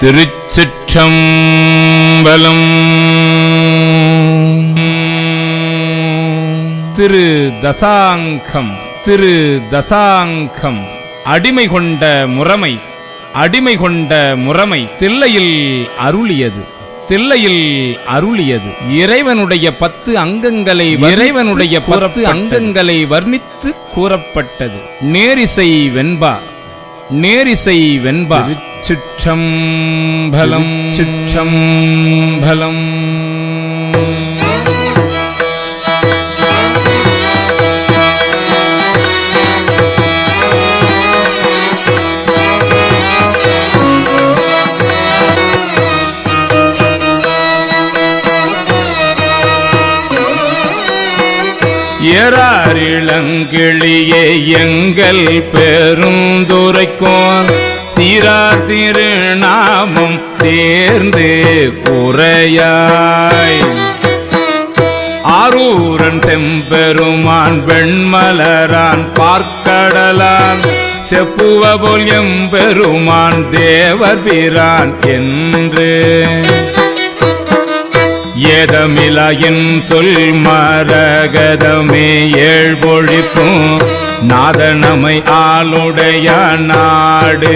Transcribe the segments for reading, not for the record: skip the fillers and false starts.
திருச்சிற்றம்பலம். திரு தசாங்கம் அடிமை கொண்ட முறைமை தில்லையில் அருளியது இறைவனுடைய 10 அங்கங்களை வர்ணித்து கூறப்பட்டது. நேரிசை வெண்பா சிற்றம்பலம். ஏறாரிளங்கிளியே எங்கள் பெருந்துரைக்கோன் சீரார் திருநாமம் தேர்ந்து உரையாய் ஆரூரன் செம்பெருமான் வெண்மலரான் பார்க்கடலான் செப்புவபோல் எம்பெருமான் தேவர் பிரான் என்று ஏதமிலாயின் சொல் மரகதமே ஏழ்பொழிப்பும் நாதனமை ஆளுடைய நாடு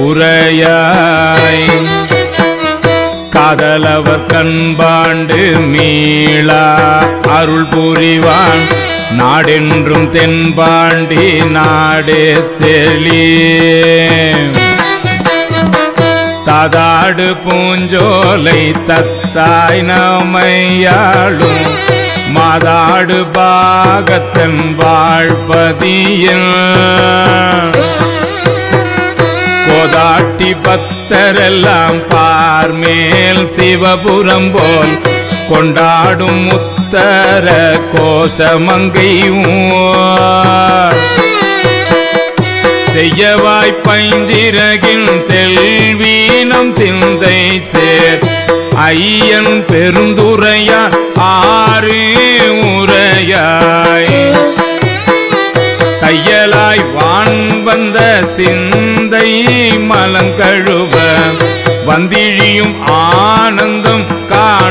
உரையாய் காதலவர் கண்பாண்டு மீளா அருள் புரிவான் நாடென்றும் தென்பாண்டி நாடே தெளியே தாதாடு பூஞ்சோலை தத்தாய் நமையாளும் மாதாடு பாகத்தன் வாழ்பதியில் கோதாட்டி பக்தரெல்லாம் பார்மேல் சிவபுரம் போல் கொண்டாடும் உத்தர கோசமங்கை செய்யவாய் பைந்திரகின் செல்வீனம் சிந்தை சேர் ஐயன் பெருந்துரையா ஆறு உரையாய் தையலாய் வான் வந்த சிந்தை மலங்கழுவ வந்திழியும் ஆனந்தம் காணுடையானாரே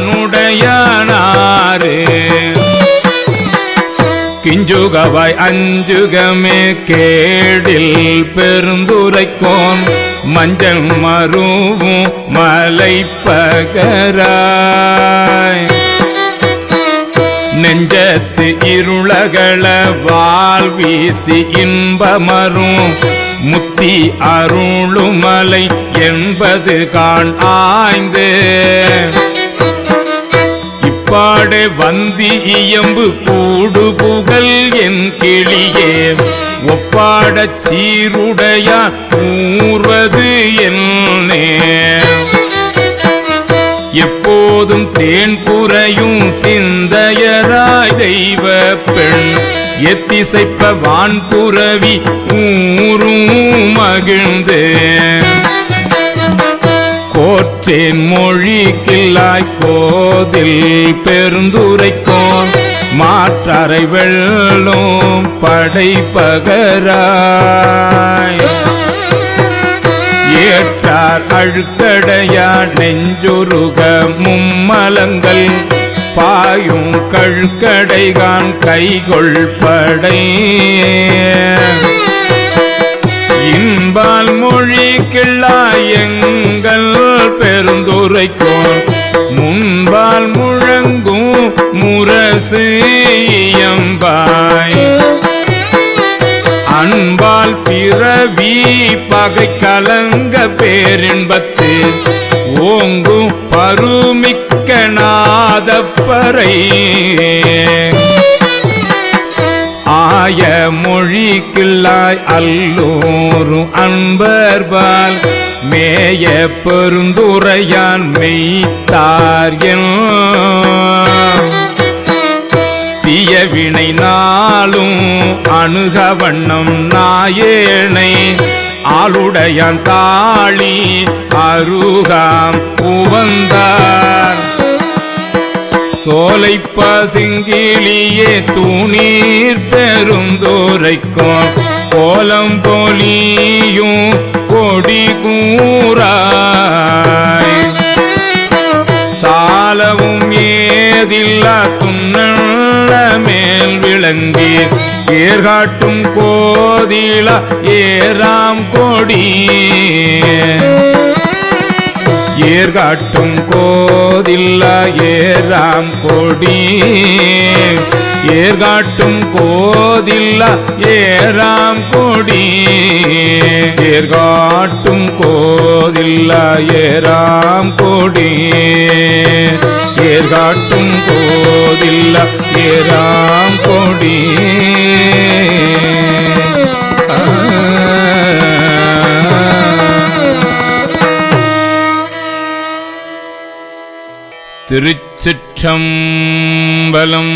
கிஞ்சுகவாய் அஞ்சுகமே கேடில் பெருந்துரைக்கோன் மஞ்சள் மருவும் மலைப்பகராய் நெஞ்சத்து இருளகள வால் வீசி இன்பமரும் முத்தி அருளுமலை என்பது காண் ஆய்ந்து பாடே வந்தி இயம்பு கூடு புகழ் என் கிளியே ஒப்பாடச் சீருடையா ஊர்வது என்னே எப்போதும் தேன் குறையும் சிந்தையராய் தெய்வ பெண் எத்திசைப்ப வான்புறவி ஊரும் மகிழ்ந்து கோற்றேன் மொழி கில்லாய் கோதில் பெருந்துரைக்கோன் மாற்றரை வெள்ளும் படைப்பகராய் ஏற்றார் அழுக்கடையா நெஞ்சுருக மும்மலங்கள் பாயும் கழுக்கடைகான் கைகொள் படை இன்பால் மொழி கிள்ளாய் எங்கள் பெருந்துரைக்கோன் முன்பால் முழங்கும் முரசு இயம்பாய் அன்பால் பிறவி பகை கலங்க பேரின்பத்து ஓங்கும் பருமிக்க நாதப்பறை ஆய மொழி கிள்ளாய் அல்லோரும் அன்பர்பால் மேய பெருந்துரையான் மெய்த்தார் தீயவினை நாளும் அணுக வண்ணம் நாயேனை ஆளுடையான் தாளி அருகாம் உவந்தார் சோலை பசிங்கிலியே தூணீர் பெருந்துரைக்கும் கோலம் பொலியும் கொடி கூறாய் விளங்கி ஏர்காட்டும் கோதில ஏறாம் கொடி ஏர்காட்டும் கோதில்ல ஏறாம் கொடி ஏர்காட்டும் கோதில்ல ஏறாம் கொடி ஏர்காட்டும் கோதில்ல ஏறாம் கொடி ஏர்காட்டும் கோதில்ல ஏறாம் கொடி திருச்சிற்றம்பலம்.